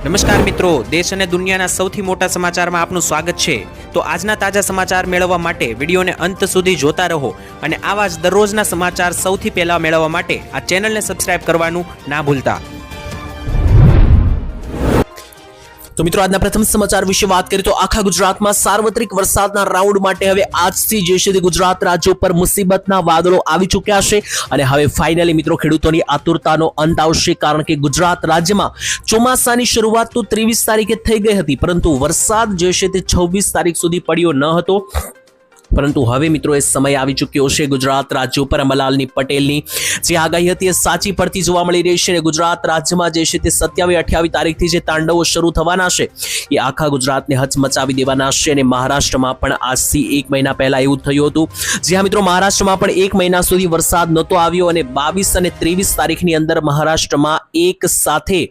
નમસ્કાર મિત્રો, દેશ અને દુનિયાના સૌથી મોટા સમાચારમાં આપનું સ્વાગત છે। તો આજના તાજા સમાચાર મેળવવા માટે વિડીયોને અંત સુધી જોતા રહો અને આવા જ દરરોજના સમાચાર સૌથી પહેલા મેળવવા માટે આ ચેનલને સબસ્ક્રાઇબ કરવાનું ના ભૂલતા। તો મિત્રો આજના પ્રથમ સમાચાર વિશે વાત કરીએ તો આખા ગુજરાતમાં સાર્વત્રિક વરસાદના રાઉન્ડ માટે હવે આજથી જે છે તે ગુજરાત રાજ્ય ઉપર મુસીબતના વાદળો આવી ચૂક્યા છે અને હવે ફાઇનલી મિત્રો ખેડૂતોની આતુરતાનો અંત આવશે, કારણ કે ગુજરાત રાજ્યમાં ચોમાસાની શરૂઆત તો 23 તારીખે થઈ ગઈ હતી, પરંતુ વરસાદ જે છે તે 26 તારીખ સુધી પડ્યો ન હતો। પરંતુ હવે મિત્રો એ સમય આવી ચૂક્યો છે ગુજરાત રાજ્ય ઉપર અંબાલાલની પટેલની જે આગાહી હતી એ સાચી પડતી જોવા મળી રહી છે અને ગુજરાત રાજ્યમાં જે છે તે 27-28 તારીખથી જે તાંડવો શરૂ થવાના છે એ આખા ગુજરાતને હચમચાવી દેવાના છે અને મહારાષ્ટ્રમાં પણ આજથી 1 મહિના પહેલા એવું થયું હતું। જ્યાં મિત્રો મહારાષ્ટ્રમાં પણ 1 મહિના સુધી વરસાદ નહોતો આવ્યો અને 22 અને 23 તારીખની અંદર મહારાષ્ટ્રમાં એક સાથે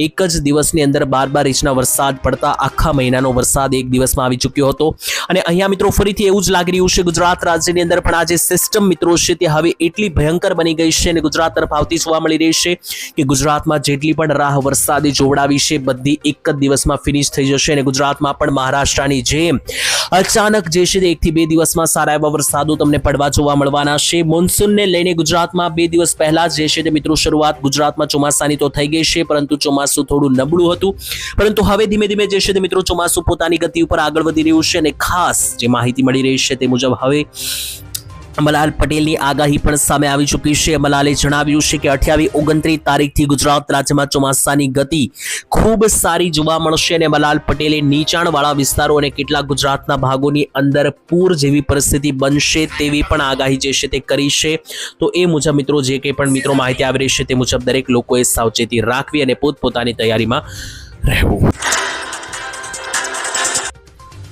એક જ દિવસની અંદર 12 ઇંચના વરસાદ પડતા આખા મહિનાનો વરસાદ એક દિવસમાં આવી ચૂક્યો હતો અને અહીંયા મિત્રો ફરીથી એવું જ લાગી રહ્યું છે ગુજરાત રાજ્યની અંદર પણ આ જે સિસ્ટમ મિત્રો છે તે હવે એટલી ભયંકર બની ગઈ છે અને ગુજરાત તરફ આવતી જોવા મળી રહી છે કે ગુજરાતમાં જેટલી પણ રાહ વરસાદે જોવડાવી છે બધી એક જ દિવસમાં ફિનિશ થઈ જશે અને ગુજરાતમાં પણ મહારાષ્ટ્રની જેમ અચાનક જે છે તે 1 થી 2 દિવસમાં સારા એવા વરસાદો તમને પડવા જોવા મળવાના છે। મોન્સૂનને લઈને ગુજરાતમાં 2 દિવસ પહેલા જે છે તે મિત્રો શરૂઆત ગુજરાતમાં ચોમાસાની તો થઈ ગઈ છે, પરંતુ ચોમાસું થોડું નબળું હતું, પરંતુ હવે ધીમે ધીમે જે છે તે મિત્રો ચોમાસું પોતાની ગતિ ઉપર આગળ વધી રહ્યું છે અને ખાસ જે માહિતી મળી રહી છે તે મુજબ હવે અંબાલાલ પટેલની આગાહી પણ સામે આવી ચૂકી છે। અંબાલાલે જણાવ્યું છે કે 28-29 તારીખથી ગુજરાત રાજ્યમાં ચોમાસાની ગતિ ખૂબ સારી જોવા મળશે અને અંબાલાલ પટેલે નીચાણવાળા વિસ્તારો અને કેટલાક ગુજરાતના ભાગોની અંદર પૂર જેવી પરિસ્થિતિ બનશે તેવી પણ આગાહી જે છે તે કરી છે। તો એ મુજબ મિત્રો જે કંઈ પણ મિત્રો માહિતી આવી રહી છે તે મુજબ દરેક લોકોએ સાવચેતી રાખવી અને પોતપોતાની તૈયારીમાં રહેવું।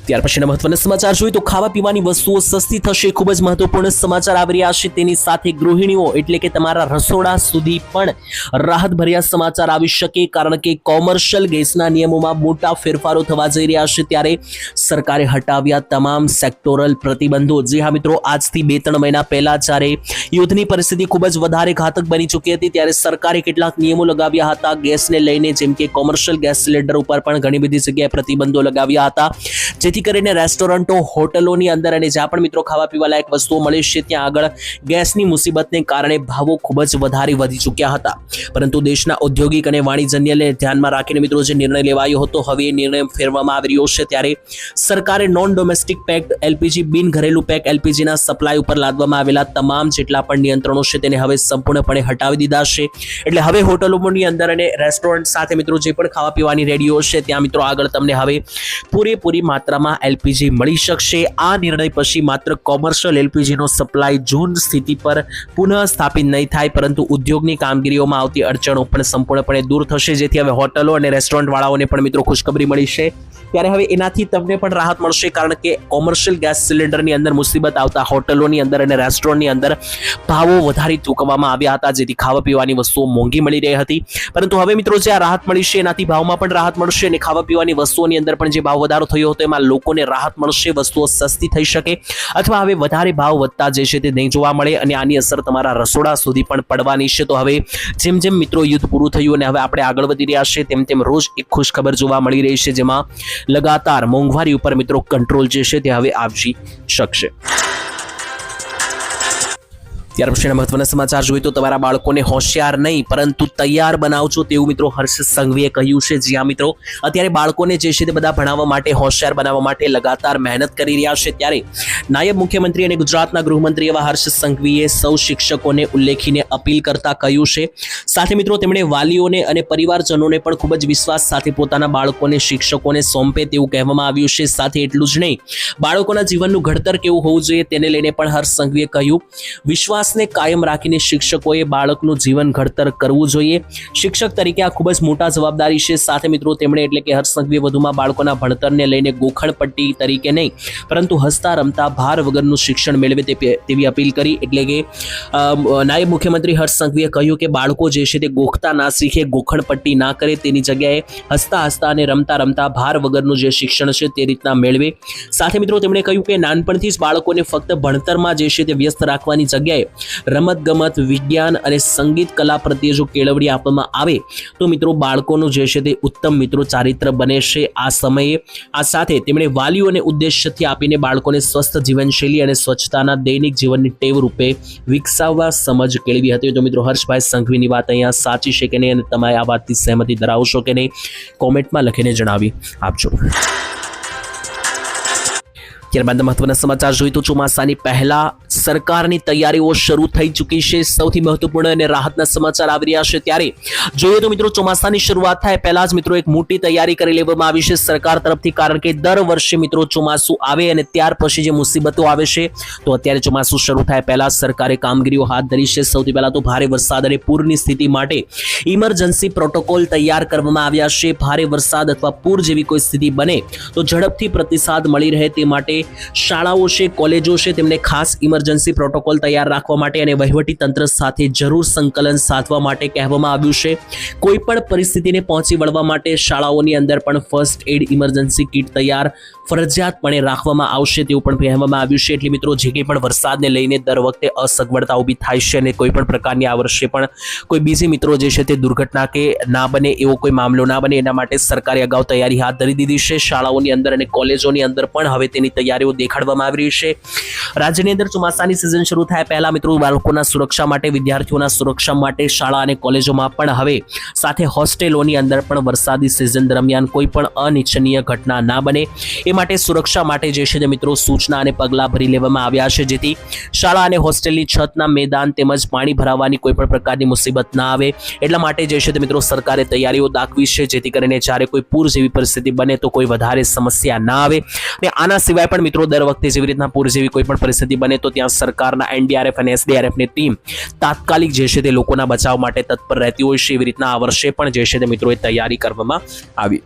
ત્યાર પછીના મહત્વના સમાચાર જોઈએ તો ખાવા પીવાની વસ્તુઓ સસ્તી થશે, ખૂબ જ મહત્વપૂર્ણ સમાચાર આવી રહ્યા છે। તેની સાથે ગૃહિણીઓ એટલે કે તમારા રસોડા સુધી પણ રાહતભર્યા સમાચાર આવી શકે, કારણ કે કોમર્શિયલ ગેસના નિયમોમાં મોટા ફેરફારો થવા જઈ રહ્યા છે ત્યારે સરકારે હટાવ્યા તમામ સેક્ટોરલ પ્રતિબંધો। જી હા મિત્રો, આજથી 2-3 મહિના પહેલા જ્યારે યુદ્ધની પરિસ્થિતિ ખૂબ જ વધારે ઘાતક બની ચૂકી હતી ત્યારે સરકારે કેટલાક નિયમો લગાવ્યા હતા ગેસને લઈને, જેમ કે કોમર્શિયલ ગેસ સિલિન્ડર ઉપર પણ ઘણી બધી જગ્યાએ પ્રતિબંધો લગાવ્યા હતા, જેથી કરીને રેસ્ટોરન્ટો, હોટલોની અંદર અને જ્યાં પણ મિત્રો ખાવા પીવા લાયક વસ્તુઓ મળે છે ત્યાં આગળ ગેસની મુસીબતને કારણે ભાવો ખૂબ જ વધારે વધી ચૂક્યા હતા, પરંતુ દેશના ઔદ્યોગિક અને વાણિજ્યને ધ્યાનમાં રાખીને મિત્રો જે નિર્ણય લેવાયો હતો હવે એ નિર્ણય ફેરવામાં આવી રહ્યો છે। ત્યારે સરકારે નોન ડોમેસ્ટિક પેક્ડ એલપીજી, બિન ઘરેલું પેક એલપીજીના સપ્લાય ઉપર લાદવામાં આવેલા તમામ જેટલા પણ નિયંત્રણો છે તેને હવે સંપૂર્ણપણે હટાવી દીધા છે। એટલે હવે હોટલોની અંદર અને રેસ્ટોરન્ટ સાથે મિત્રો જે પણ ખાવા પીવાની રેડીઓ છે ત્યાં મિત્રો આગળ તમને હવે પૂરેપૂરી માત્રામાં એલપીજી મળી શકશે। આ નિર્ણય પછી માત્ર કોમર્શિયલ એલપીજીનો સપ્લાય જૂન સ્થિતિ પર પુનઃ સ્થાપિત નહીં થાય, પરંતુ ઉદ્યોગની કામગીરીઓમાં આવતી અડચણો પણ સંપૂર્ણપણે દૂર થશે, જેથી હવે હોટલો અને રેસ્ટોરન્ટ વાળાઓને પણ મિત્રો ખુશખબરી મળી છે। ત્યારે હવે એનાથી તમને પણ રાહત મળશે, કારણ કે કોમર્શિયલ ગેસ સિલિન્ડરની અંદર મુસીબત આવતા હોટલોની અંદર અને રેસ્ટોરન્ટની અંદર ભાવો વધારે ચૂકવવામાં આવ્યા હતા, જેથી ખાવા પીવાની વસ્તુઓ મોંઘી મળી રહી હતી, પરંતુ હવે મિત્રો જે આ રાહત મળી છે એનાથી ભાવમાં પણ રાહત મળશે અને ખાવા પીવાની વસ્તુઓની અંદર પણ જે ભાવ વધારો થયો હતો એમાં લોકોને રાહત મળશે, વસ્તુઓ સસ્તી થઈ શકે અથવા હવે વધારે ભાવ વધતા જે છે તે નહીં જોવા મળે અને આની અસર તમારા રસોડા સુધી પણ પડવાની છે। તો હવે જેમ જેમ મિત્રો યુદ્ધ પૂરું થયું અને હવે આપણે આગળ વધી રહ્યા છે તેમ તેમ રોજ એક ખુશ ખબર જોવા મળી રહી છે, જેમાં લગાતાર મોંઘવારી ઉપર મિત્રો કંટ્રોલ જે છે તે હવે આવી શકશે। ત્યાર પછીના મહત્વના સમાચાર જોઈએ તો તમારા બાળકોને હોશિયાર નહીં પરંતુ તૈયાર બનાવજો તેવું મિત્રો હર્ષ સંઘવીએ કહ્યું છે। જ્યાં મિત્રો અત્યારે બાળકોને જે છે તે બધા ભણાવવા માટે, હોશિયાર બનાવવા માટે લગાતાર મહેનત કરી રહ્યા છે, ત્યારે નાયબ મુખ્યમંત્રી અને ગુજરાતના ગૃહમંત્રી એવા હર્ષ સંઘવીએ સૌ શિક્ષકોને ઉલ્લેખીને અપીલ કરતા કહ્યું છે, સાથે મિત્રો તેમણે વાલીઓને અને પરિવારજનોને પણ ખૂબ જ વિશ્વાસ સાથે પોતાના બાળકોને શિક્ષકોને સોંપે તેવું કહેવામાં આવ્યું છે। સાથે એટલું જ નહીં, બાળકોના જીવનનું ઘડતર કેવું હોવું જોઈએ તેને લઈને પણ હર્ષ સંઘવીએ કહ્યું, વિશ્વાસ વિશ્વાસને કાયમ રાખીને શિક્ષકોએ બાળકનું જીવન ઘડતર કરવું જોઈએ। શિક્ષક તરીકે આ ખૂબ જ મોટા જવાબદારી છે। સાથે મિત્રો તેમણે એટલે કે હર્ષ સંઘવીએ વધુમાં બાળકોના ભણતરને લઈને ગોખણપટ્ટી તરીકે નહીં પરંતુ હસતા રમતા ભાર વગરનું શિક્ષણ મેળવે તેવી અપીલ કરી। એટલે કે નાયબ મુખ્યમંત્રી હર્ષ સંઘવીએ કહ્યું કે બાળકો જે છે તે ગોખતા ના શીખે, ગોખણપટ્ટી ના કરે, તેની જગ્યાએ હસતા હસતા અને રમતા રમતા ભાર વગરનું જે શિક્ષણ છે તે રીતના મેળવે। સાથે મિત્રો તેમણે કહ્યું કે નાનપણથી જ બાળકોને ફક્ત ભણતરમાં જે છે તે વ્યસ્ત રાખવાની જગ્યાએ રમતગમત, વિજ્ઞાન અને સંગીત કલા પ્રત્યે જો કેળવણી આપવામાં આવે તો મિત્રો બાળકોનું જે છે તે ઉત્તમ મિત્રો ચારિત્ર બને છે આ સમયે. આ સાથે તેમણે વાલીઓને ઉદ્દેશ્યથી આપીને બાળકોને સ્વસ્થ જીવનશૈલી અને સ્વચ્છતાના દૈનિક જીવનની ટેવ રૂપે વિકસાવવા સમજ કેળવી હતી. તો મિત્રો હર્ષભાઈ સંઘવીની વાત અહીંયા સાચી છે કે નહીં અને તમે આ વાતથી સહેમતી ધરાવશો કે નહીં, કોમેન્ટમાં લખીને જણાવી આપજો. ત્યારબાદ મહત્વના સમાચાર જોઈએ તો ચોમાસાની પહેલા સરકારની તૈયારીઓ શરૂ થઈ ચૂકી છે. સૌથી મહત્વપૂર્ણ અને રાહતના સમાચાર આવી રહ્યા છે. ત્યારે જોઈએ તો મિત્રો ચોમાસાની શરૂઆત થાય પહેલા જ મિત્રો એક મોટી તૈયારી કરી લેવામાં આવી છે સરકાર તરફથી, કારણ કે દર વર્ષે મિત્રો ચોમાસું આવે અને ત્યાર પછી જે મુસીબતો આવે છે તો અત્યારે ચોમાસું શરૂ થાય પહેલા સરકારે કામગીરીઓ હાથ ધરી છે. સૌથી પહેલા તો ભારે વરસાદ અને પૂરની સ્થિતિ માટે ઇમરજન્સી પ્રોટોકોલ તૈયાર કરવામાં આવ્યા છે. ભારે વરસાદ અથવા પૂર જેવી કોઈ સ્થિતિ બને તો ઝડપથી પ્રતિસાદ મળી રહે તે માટે શાળાઓ છે, કોલેજો છે, તેમને ખાસ ઇમરજન્સી પ્રોટોકોલ તૈયાર રાખવા માટે અને વહીવટી તંત્ર સાથે જરૂર સંકલન સાધવા માટે કહેવામાં આવ્યું છે. કોઈ પણ પરિસ્થિતિને પહોંચી વળવા માટે શાળાઓની અંદર પણ ફર્સ્ટ એડ ઇમરજન્સી કિટ તૈયાર ફરજિયાતપણે રાખવામાં આવશે તેવું પણ કહેવામાં આવ્યું છે. એટલે મિત્રો જે કંઈ પણ વરસાદને લઈને દર વખતે અસગવડતા ઊભી થાય છે અને કોઈ પણ પ્રકારની આ વર્ષે પણ કોઈ બીજી મિત્રો જે છે તે દુર્ઘટના કે ના બને એવો કોઈ મામલો ના બને એના માટે સરકારે અગાઉ તૈયારી હાથ ધરી દીધી છે. શાળાઓની અંદર અને કોલેજોની અંદર પણ હવે તેની તૈયારીઓ દેખાડવામાં આવી રહી છે. રાજ્યની અંદર ચોમાસાની સિઝન શરૂ થાય પહેલા મિત્રો બાળકોના સુરક્ષા માટે, વિદ્યાર્થીઓના સુરક્ષા માટે શાળા અને કોલેજોમાં પણ હવે સાથે હોસ્ટેલોની અંદર પણ વરસાદી સિઝન દરમિયાન કોઈ પણ અનિચ્છનીય ઘટના ના બને એ માટે સુરક્ષા માટે જે છે તે મિત્રો સૂચના અને પગલાં ભરી લેવામાં આવ્યા છે, જેથી શાળા અને હોસ્ટેલની છતના મેદાન તેમજ પાણી ભરાવાની કોઈ પણ પ્રકારની મુસીબત ના આવે. એટલા માટે જે છે તે મિત્રો સરકારે તૈયારીઓ દાખવી છે, જેથી કરીને જ્યારે કોઈ પૂર જેવી પરિસ્થિતિ બને તો કોઈ વધારે સમસ્યા ના આવે. અને આના સિવાય પણ મિત્રો દર વખતે જેવી રીતના પૂર જેવી કોઈ પણ પરિસ્થિતિ બને તો ત્યાં સરકારના એનડીઆરએફ અને એસડીઆરએફની ટીમ તાત્કાલિક જે છે તે લોકોના બચાવ માટે તત્પર રહેતી હોય છે. એવી રીતના આ વર્ષે પણ જે છે તે મિત્રો તૈયારી કરવામાં આવી.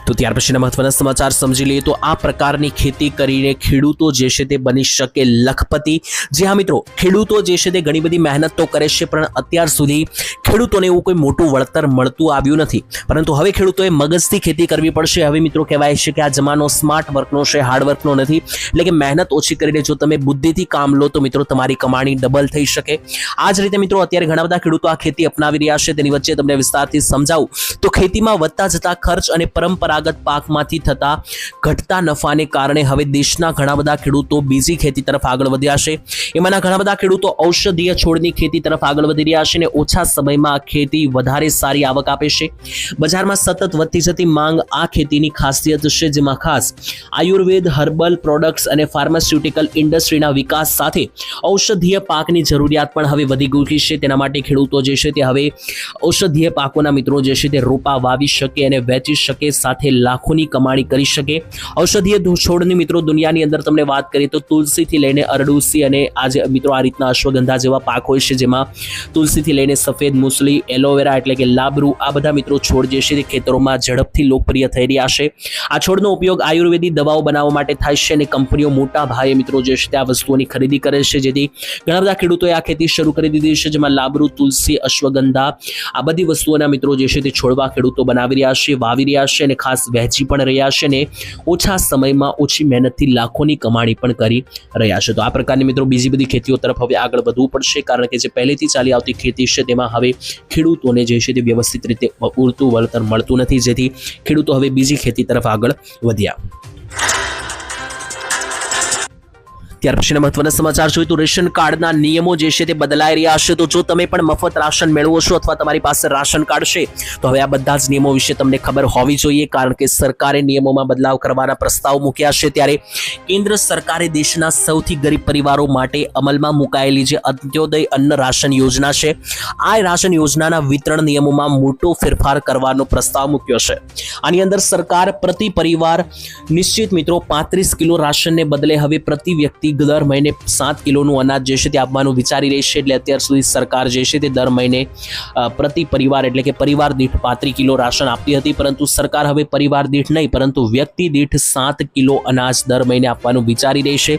તો ત્યાર પછીના મહત્વના સમાચાર સમજી લઈએ તો આ પ્રકારની ખેતી કરીને ખેડૂતો જે છે તે બની શકે લખપતિ. જે હા મિત્રો, ખેડૂતો જે છે તે ઘણી બધી મહેનત તો કરે છે પણ અત્યાર સુધી ખેડૂતોને એવું કોઈ મોટું વળતર મળતું આવ્યું નથી, પરંતુ હવે ખેડૂતોએ મગજથી ખેતી કરવી પડશે. હવે મિત્રો કહેવાય છે કે આ જમાનો સ્માર્ટ વર્કનો છે, હાર્ડ વર્કનો નથી. એટલે કે મહેનત ઓછી કરીને જો તમે બુદ્ધિથી કામ લો તો મિત્રો તમારી કમાણી ડબલ થઈ શકે. આ જ રીતે મિત્રો અત્યારે ઘણા બધા ખેડૂતો આ ખેતી અપનાવી રહ્યા છે. તેની વચ્ચે તમને વિસ્તારથી સમજાવું તો ખેતીમાં વધતા જતા ખર્ચ અને પરંપરાગત પાકમાંથી થતા ઘટતા નફાને કારણે હવે દેશના ઘણા બધા ખેડૂતો બીજી ખેતી તરફ આગળ વધ્યા છે. એમાંના ઘણા બધા ખેડૂતો ઔષધીય છોડની ખેતી તરફ આગળ વધી રહ્યા છે અને ઓછા સમયમાં આ ખેતી વધારે સારી આવક આપે છે. બજારમાં સતત વધતી જતી માંગ આ ખેતીની ખાસિયત છે, જેમાં ખાસ આયુર્વેદ, હર્બલ પ્રોડક્ટ્સ અને ફાર્માસ્યુટિકલ ઇન્ડસ્ટ્રીના વિકાસ સાથે ઔષધીય પાકની જરૂરિયાત પણ હવે વધી ગઈ છે. તેના માટે ખેડૂતો જે છે તે હવે ઔષધીય પાકોના મિત્રો જે છે તે રોપા વાવી શકે અને વેચી શકે, સાથે લાખોની કમાણી કરી શકે. ઔષધીય છોડની મિત્રો દુનિયાની અંદર તમને વાત કરીએ તો તુલસીથી લઈને અરડુસી અને આજે મિત્રો આ રીતના અશ્વગંધા જેવા પાક હોય છે, જેમાં તુલસીથી લઈને સફેદ મૂસલી, એલોવેરા એટલે કે લાબરૂ, આ બધા મિત્રો છોડ જે છે તે ખેતરોમાં ઝડપથી લોકપ્રિય થઈ રહ્યા છે. આ છોડનો ઉપયોગ આયુર્વેદિક દવાઓ બનાવવા માટે થાય છે અને કંપનીઓ મોટા ભાવે મિત્રો જે છે તે આ વસ્તુઓની ખરીદી કરે છે, જેથી ઘણા બધા ખેડૂતોએ આ ખેતી શરૂ કરી દીધી છે, જેમાં લાબરૂ, તુલસી, અશ્વગંધા આ બધી વસ્તુઓના મિત્રો જે છે તે છોડવા ખેડૂતો બનાવી રહ્યા છે, વાવી રહ્યા છે અને ખાસ વહેંચી પણ રહ્યા છે ને ઓછા સમયમાં ઓછી મહેનતથી લાખોની કમાણી પણ કરી રહ્યા છે. તો આ પ્રકારની મિત્રો બીજી બધી ખેતીઓ તરફ હવે આગળ વધવું પડશે, કારણ કે જે પહેલેથી ચાલી આવતી ખેતી છે તેમાં હવે ખેડૂતોને જે છે તે વ્યવસ્થિત રીતે પૂરતું વળતર મળતું નથી, જેથી ખેડૂતો હવે બીજી ખેતી તરફ આગળ વધ્યા. ત્યાર પછીના મહત્વના સમાચાર જોઈએ તો રેશન કાર્ડના નિયમો જે છે તે બદલાઈ રહ્યા છે. તો જો તમે પણ મફત રાશન મેળવો છો અથવા તમારી પાસે રાશન કાર્ડ છે તો હવે આ બધા જ નિયમો વિશે તમને ખબર હોવી જોઈએ, કારણ કે સરકારે નિયમોમાં બદલાવ કરવાના પ્રસ્તાવ મૂક્યા છે. ત્યારે કેન્દ્ર સરકારે દેશના સૌથી ગરીબ પરિવારો માટે અમલમાં મુકાયેલી જે અંત્યોદય અન્ન રાશન યોજના છે, આ રાશન યોજનાના વિતરણ નિયમોમાં મોટો ફેરફાર કરવાનો પ્રસ્તાવ મૂક્યો છે. આની અંદર સરકાર પ્રતિ પરિવાર નિશ્ચિત મિત્રો 35 કિલો રાશનને બદલે હવે પ્રતિ વ્યક્તિ દર મહિને 7 કિલોનું અનાજ જે છે તે આપવાનું વિચારી રહી છે. એટલે અત્યાર સુધી સરકાર જે છે તે દર મહિને પ્રતિ પરિવાર એટલે કે પરિવાર દીઠ 35 કિલો રાશન આપતી હતી, પરંતુ સરકાર હવે પરિવાર દીઠ નહીં પરંતુ વ્યક્તિ દીઠ 7 કિલો અનાજ દર મહિને આપવાનું વિચારી રહી છે.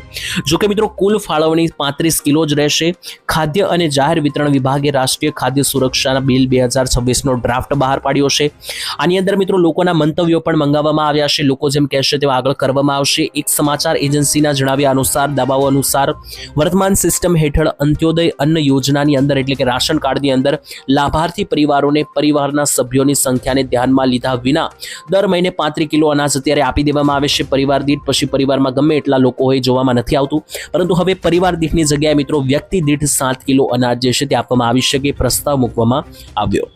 જોકે મિત્રો કુલ ફાળવણી 35 કિલો જ રહેશે. ખાદ્ય અને જાહેર વિતરણ વિભાગે રાષ્ટ્રીય ખાદ્ય સુરક્ષાના બિલ 2026નો ડ્રાફ્ટ બહાર પાડ્યો છે. આની અંદર મિત્રો લોકોના મંતવ્યો પણ મંગાવવામાં આવ્યા છે. લોકો જેમ કહેશે તેવા આગળ કરવામાં આવશે. એક સમાચાર એજન્સીના જણાવ્યા અનુસાર દાવાઓ અનુસાર વર્તમાન સિસ્ટમ હેઠળ અંત્યોદય અન્ન યોજનાની અંદર એટલે કે રાશન કાર્ડની અંદર લાભાર્થી પરિવારોને પરિવારના સભ્યોની સંખ્યાને ધ્યાનમાં લીધા વિના દર મહિને 35 કિલો અનાજ અત્યારે આપી દેવામાં આવે છે પરિવાર દીઠ. પછી પરિવારમાં ગમે એટલા લોકો હોય જોવામાં નથી આવતું, પરંતુ હવે પરિવાર દીઠની જગ્યાએ મિત્રો વ્યક્તિ દીઠ 7 કિલો અનાજ જે છે તે આપવામાં આવી શકે પ્રસ્તાવ મૂકવામાં આવ્યો.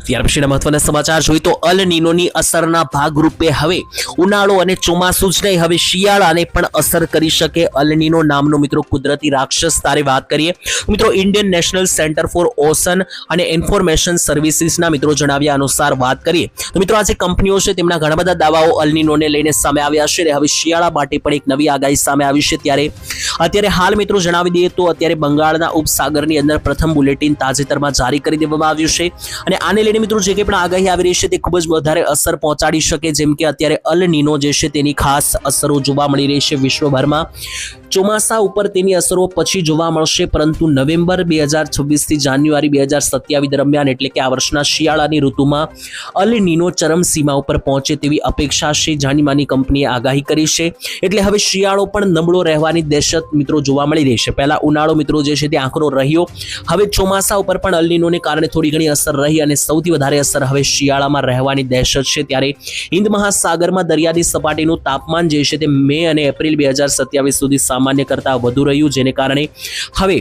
ત્યાર પછીના મહત્વના સમાચાર જોઈએ તો અલ નીનોની અસરના ભાગરૂપે હવે ઉનાળો અને ચોમાસું જ નહીં, હવે શિયાળાને પણ અસર કરી શકે અલ નીનો નામનો મિત્રો કુદરતી રાક્ષસ. તારે વાત કરીએ મિત્રો Indian national centre for ocean અને ઇન્ફોર્મેશન સર્વિસીસના મિત્રો જણાવ્યા અનુસાર વાત કરીએ તો મિત્રો આજે કંપનીઓ છે તેમના ઘણા બધા દાવાઓ અલ નીનોને લઈને સામે આવ્યા છે. હવે શિયાળા માટે પણ એક નવી આગાહી સામે આવી છે. અત્યારે હાલ મિત્રો જણાવી દઈએ તો અત્યારે બંગાળના ઉપસાગરની અંદર પ્રથમ બુલેટિન તાજેતરમાં જારી કરી દેવામાં આવ્યું છે અને આને લઈને મિત્રો જે કંઈ પણ આગાહી આવી રહી છે તે ખૂબ જ વધારે અસર પહોંચાડી શકે. જેમ કે અત્યારે અલ નીનો જે છે તેની ખાસ અસરો જોવા મળી રહી છે વિશ્વભરમાં. ચોમાસા ઉપર તેની અસરો પછી જોવા મળશે, પરંતુ નવેમ્બર 2026 થી જાન્યુઆરી 2027 દરમિયાન એટલે કે આ વર્ષના શિયાળાની ઋતુમાં અલ નીનો ચરમસીમા ઉપર પહોંચે તેવી અપેક્ષા છે. જાણીમાની કંપનીએ આગાહી કરી છે. એટલે હવે શિયાળો પણ નબળો રહેવાની દહેશત મિત્રો જોવા મળી રહી છે. પહેલા ઉનાળો મિત્રો જે છે તે આંકડો રહ્યો, હવે ચોમાસા ઉપર પણ અલ નીનોને કારણે થોડી ઘણી અસર રહી અને સૌથી વધારે અસર હવે શિયાળામાં રહેવાની દહેશત છે. ત્યારે હિન્દ મહાસાગરમાં દરિયાની સપાટીનું તાપમાન જે છે તે મે અને એપ્રિલ 2027 સુધી સામાન્ય કરતાં વધુ રહ્યું, જેને કારણે હવે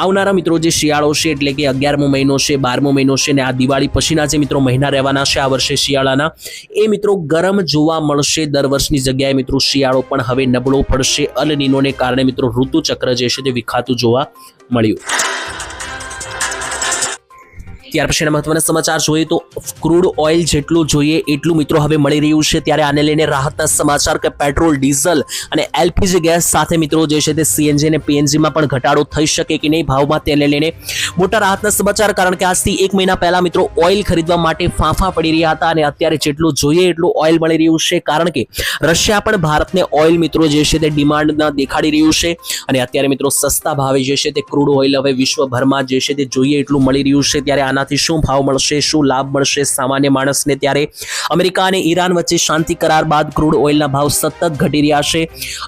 આવનારા મિત્રો જે શિયાળો છે એટલે કે 11મો મહિનો છે, 12મો મહિનો છે અને આ દિવાળી પછીના જે મિત્રો મહિના રહેવાના છે આ વર્ષે શિયાળાના, એ મિત્રો ગરમ જોવા મળશે. દર વર્ષની જગ્યાએ મિત્રો શિયાળો પણ હવે નબળો પડશે અલ નીનોને કારણે મિત્રો ઋતુચક્ર જે છે તે વિખાતું જોવા મળ્યું. ત્યાર પછીના મહત્વના સમાચાર જોઈએ તો ક્રૂડ ઓઇલ જેટલું જોઈએ એટલું મિત્રો હવે મળી રહ્યું છે. ત્યારે આને લઈને રાહતના સમાચાર કે પેટ્રોલ, ડીઝલ અને એલપીજી ગેસ સાથે મિત્રો જે છે તે સીએનજી અને પીએનજીમાં પણ ઘટાડો થઈ શકે કે નહીં ભાવમાં, તેને લઈને મોટા રાહતના સમાચાર. કારણ કે આજથી 1 મહિના પહેલા મિત્રો ઓઇલ ખરીદવા માટે ફાંફા પડી રહ્યા હતા અને અત્યારે જેટલું જોઈએ એટલું ઓઇલ મળી રહ્યું છે. કારણ કે રશિયા પણ ભારતને ઓઇલ મિત્રો જે છે તે ડિમાન્ડના દેખાડી રહ્યું છે અને અત્યારે મિત્રો સસ્તા ભાવે જે છે તે ક્રૂડ ઓઇલ હવે વિશ્વભરમાં જે છે તે જોઈએ એટલું મળી રહ્યું છે. ત્યારે આનાથી શું ભાવ મળશે, શું લાભ મળશે સામાન્ય માણસને? ત્યારે અમેરિકા અને ઈરાન વચ્ચે શાંતિ કરાર બાદ ક્રૂડ ઓઇલના ભાવ સતત ઘટી રહ્યા છે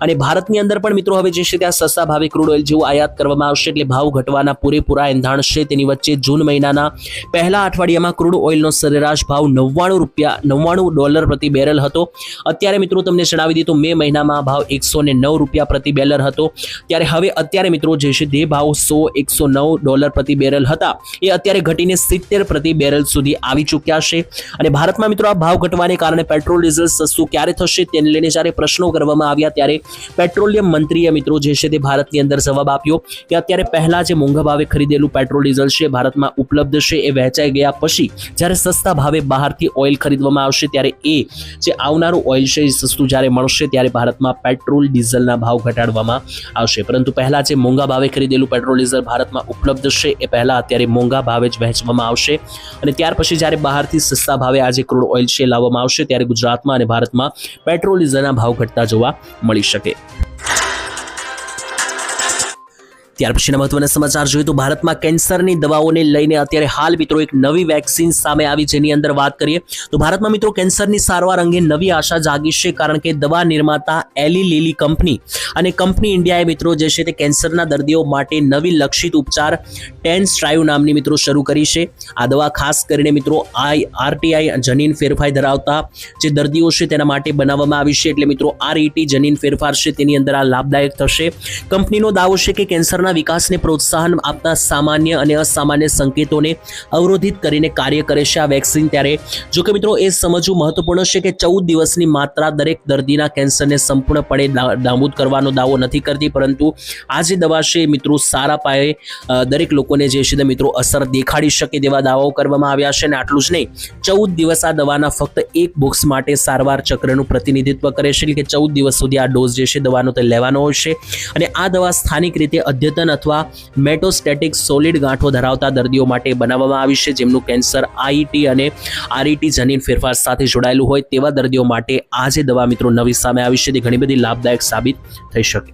અને ભારતની અંદર પણ મિત્રો હવે જે છે ત્યાં સસ્તા ભાવે ક્રૂડ ઓઇલ જેવું આયાત કરવામાં આવશે, એટલે ભાવ ઘટવાના પૂરેપૂરા એંધાણ છે. તેની વચ્ચે જૂન મહિનાના પહેલા અઠવાડિયામાં ક્રૂડ ઓઇલનો સરેરાશ ભાવ $99 પ્રતિ બેરલ હતો. અત્યારે મિત્રો તમને જણાવી દઈએ તો મે મહિનામાં ભાવ $109 પ્રતિ બેરલ હતો. ત્યારે હવે અત્યારે મિત્રો જે છે તે ભાવ $109 પ્રતિ બેરલ હતા એ અત્યારે ઘટીને 70 પ્રતિ બેરલ સુધી આવી ચૂક્યા છે. અને ભારતમાં મિત્રો આ ભાવ ઘટવાને કારણે પેટ્રોલ ડીઝલ સસ્તું ક્યારે થશે તેને લઈને જ્યારે પ્રશ્નો કરવામાં આવ્યા ત્યારે પેટ્રોલિયમ મંત્રીએ મિત્રો જે છે તે ભારતની અંદર જવાબ આપ્યો કે અત્યારે પહેલા જે મોંઘા ભાવે ખરીદેલું પેટ્રોલ ડીઝલ છે ભારતમાં ઉપલબ્ધ છે, એ વહેંચાઈ ગયા પછી જ્યારે સસ્તા ભાવે બહારથી ઓઇલ ખરીદવામાં આવશે ત્યારે એ જે આવનારું ઓઇલ છે એ સસ્તું જ્યારે મળશે ત્યારે ભારતમાં પેટ્રોલ ડીઝલના ભાવ ઘટાડવામાં આવશે. પરંતુ પહેલા જે મોંઘા ભાવે ખરીદેલું પેટ્રોલ ડીઝલ ભારતમાં ઉપલબ્ધ છે એ પહેલા અત્યારે મોંઘા ભાવે જ વહેંચવામાં આવશે અને ત્યાર પછી જ્યારે બહારથી સસ્તા ભાવે આજે ક્રૂડ ઓઇલ છે લાવવામાં આવશે ત્યારે ગુજરાતમાં અને ભારતમાં પેટ્રોલ ડીઝલના ભાવ ઘટતા જોવા મળી શકે. ત્યાર પછીના મહત્વના સમાચાર જોઈએ તો ભારતમાં કેન્સરની દવાઓને લઈને અત્યારે હાલ મિત્રો એક નવી વેક્સિન સામે આવી, જેની અંદર વાત કરીએ તો ભારતમાં મિત્રો કેન્સરની સારવાર અંગે નવી આશા જાગી છે. કારણ કે દવા નિર્માતા એલી લીલી કંપની અને કંપની ઇન્ડિયાએ મિત્રો જે છે તે કેન્સરના દર્દીઓ માટે નવી લક્ષિત ઉપચાર 10 સ્ટ્રાઇવ નામની મિત્રો શરૂ કરી છે. આ દવા ખાસ કરીને મિત્રો આરટીઆઈ જનીન ફેરફાર ધરાવતા જે દર્દીઓ છે તેના માટે બનાવવામાં આવી છે. એટલે મિત્રો આરઈટી જનીન ફેરફાર છે તેની અંદર આ લાભદાયક થશે. કંપનીનો દાવો છે કે કેન્સર વિકાસને પ્રોત્સાહન આપતા સામાન્ય અને અસામાન્ય સંકેતોને અવરોધિત કરીને કાર્ય કરે છે આ વેક્સિન. ત્યારે જો કે મિત્રો એ સમજવું મહત્વપૂર્ણ છે કે 14 દિવસની માત્રા દરેક દર્દીના કેન્સરને સંપૂર્ણપણે નાબૂદ કરવાનો દાવો નથી કરતી, પરંતુ આ જે દવા છે મિત્રો સારા પાયે દરેક લોકોને જે છે મિત્રો અસર દેખાડી શકે તેવા દાવાઓ કરવામાં આવ્યા છે. અને આટલું જ નહીં, 14 દિવસ આ દવાના ફક્ત એક બોક્સ માટે સારવાર ચક્રનું પ્રતિનિધિત્વ કરે છે, એટલે કે 14 દિવસ સુધી આ ડોઝ જે છે દવાનો તે લેવાનો હોય છે. અને આ દવા સ્થાનિક રીતે અદ્યતન અથવા મેટોસ્ટેટિક સોલિડ ગાંઠો ધરાવતા દર્દીઓ માટે બનાવવામાં આવી છે, જેમનું કેન્સર આઈટી અને આરઈટી જનીન ફેરફાર સાથે જોડાયેલું હોય તેવા દર્દીઓ માટે આ જે દવા મિત્રો નવી સામે આવી છે તે ઘણી બધી લાભદાયક સાબિત થઈ શકે.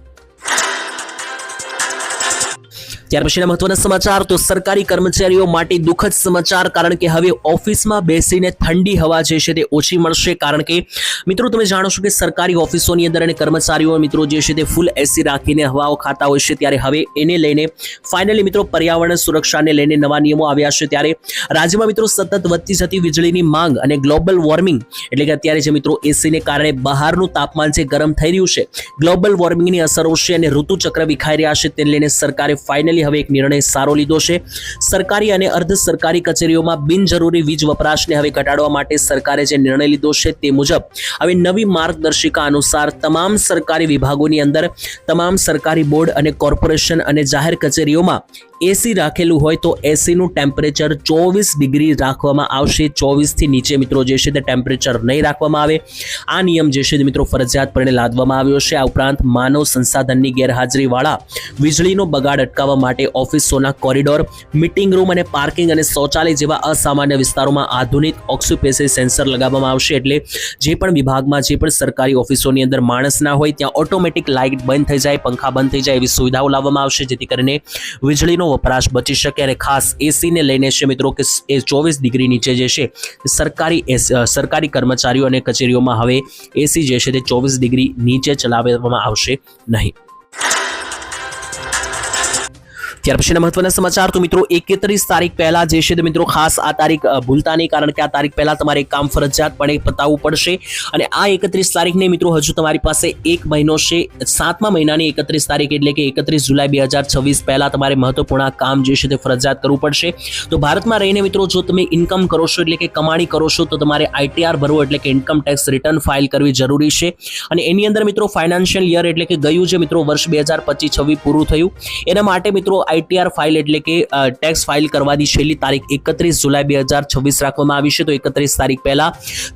ત્યાર પછીના મહત્વના સમાચાર તો સરકારી કર્મચારીઓ માટે દુઃખદ સમાચાર, કારણ કે હવે ઓફિસમાં બેસીને ઠંડી હવા જે છે તે ઓછી મળશે. કારણ કે મિત્રો તમે જાણો છો કે સરકારી ઓફિસોની અંદર અને કર્મચારીઓ મિત્રો જે છે તે ફૂલ એસી રાખીને હવાઓ ખાતા હોય છે. ત્યારે હવે એને લઈને ફાઇનલી મિત્રો પર્યાવરણ સુરક્ષાને લઈને નવા નિયમો આવ્યા છે. ત્યારે રાજ્યમાં મિત્રો સતત વધતી જતી વીજળીની માંગ અને ગ્લોબલ વોર્મિંગ એટલે કે અત્યારે જે મિત્રો એસીને કારણે બહારનું તાપમાન જે ગરમ થઈ રહ્યું છે, ગ્લોબલ વોર્મિંગની અસરો છે અને ઋતુચક્ર વિખાઈ રહ્યા છે, તેને લઈને સરકારે ફાઇનલી હવે એક નિર્ણય સારો લીધો છે. સરકારી અને અર્ધ સરકારી કચેરીઓમાં બિનજરૂરી વીજ વપરાશને હવે ઘટાડવા માટે સરકારે જે નિર્ણય લીધો છે તે મુજબ હવે નવી માર્ગદર્શિકા અનુસાર તમામ સરકારી વિભાગોની અંદર તમામ સરકારી બોર્ડ અને કોર્પોરેશન અને જાહેર કચેરીઓમાં એસી રાખેલું હોય તો એસીનું ટેમ્પરેચર 24 ડિગ્રી રાખવામાં આવશે. 24 થી નીચે મિત્રો જે છે તે ટેમ્પરેચર નહીં રાખવામાં આવે. આ નિયમ જે છે મિત્રો ફરજિયાતપણે લાદવામાં આવ્યો છે. આ ઉપરાંત માનવ સંસાધનની ગેરહાજરીવાળા વીજળીનો બગાડ અટકાવવા માટે ઓફિસોના કોરિડોર, મીટિંગ રૂમ અને પાર્કિંગ અને શૌચાલય જેવા અસામાન્ય વિસ્તારોમાં આધુનિક ઓક્યુપેસી સેન્સર લગાવવામાં આવશે. એટલે જે પણ વિભાગમાં જે પણ સરકારી ઓફિસોની અંદર માણસ ના હોય ત્યાં ઓટોમેટિક લાઇટ બંધ થઈ જાય, પંખા બંધ થઈ જાય એવી સુવિધાઓ લાવવામાં આવશે, જેથી કરીને વીજળીનો વપરાશ બચી શકે. અને ખાસ એસીને લઈને છે મિત્રો કે એ 24 ડિગ્રી નીચે જે છે સરકારી કર્મચારીઓ અને કચેરીઓમાં હવે એસી જે છે તે 24 ડિગ્રી નીચે ચલાવવામાં આવશે નહીં. ત્યાર પછીના મહત્વના સમાચાર તો મિત્રો 31 તારીખ પહેલા જે છે મિત્રો ખાસ આ તારીખ ભૂલતા નહીં, કારણ કે આ તારીખ પહેલા તમારે કામ ફરજિયાતપણે પતાવવું પડશે. અને આ 31 તારીખને મિત્રો હજુ તમારી પાસે એક મહિનો છે. 7મા મહિનાની 31 તારીખ એટલે કે 31 જુલાઈ 2026 પહેલા તમારે મહત્વપૂર્ણ કામ જે છે તે ફરજિયાત કરવું પડશે. તો ભારતમાં રહીને મિત્રો જો તમે ઇન્કમ કરો છો એટલે કે કમાણી કરો છો તો તમારે ITR ભરવો એટલે કે ઇન્કમ ટેક્સ રિટર્ન ફાઇલ કરવી જરૂરી છે. અને એની અંદર મિત્રો ફાઇનાન્શિયલ યર એટલે કે ગયું છે મિત્રો વર્ષ 2025-26 પૂરું થયું, એના માટે મિત્રો ITR ફાઇલ એટલે કે ટેક્સ ફાઇલ કરવાની છેલ્લી તારીખ 31 જુલાઈ 2026 રાખવામાં આવી છે. તો 31 તારીખ પહેલા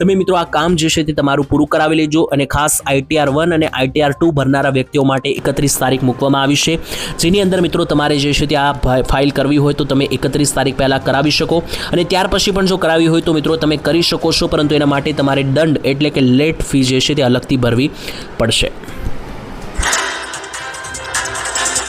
તમે મિત્રો આ કામ જે છે તે તમારું પૂરું કરાવી લેજો. અને ખાસ ITR 1 અને ITR 2 ભરનારા વ્યક્તિઓ માટે 31 તારીખ મૂકવામાં આવી છે, જેની અંદર મિત્રો તમારે જે છે તે આ ફાઇલ કરવી હોય તો તમે 31 તારીખ પહેલા કરાવી શકો. અને ત્યાર પછી પણ જો કરાવી હોય તો મિત્રો તમે કરી શકો છો, પરંતુ એના માટે તમારે દંડ એટલે કે લેટ ફી જે છે તે અલગથી ભરવી પડશે.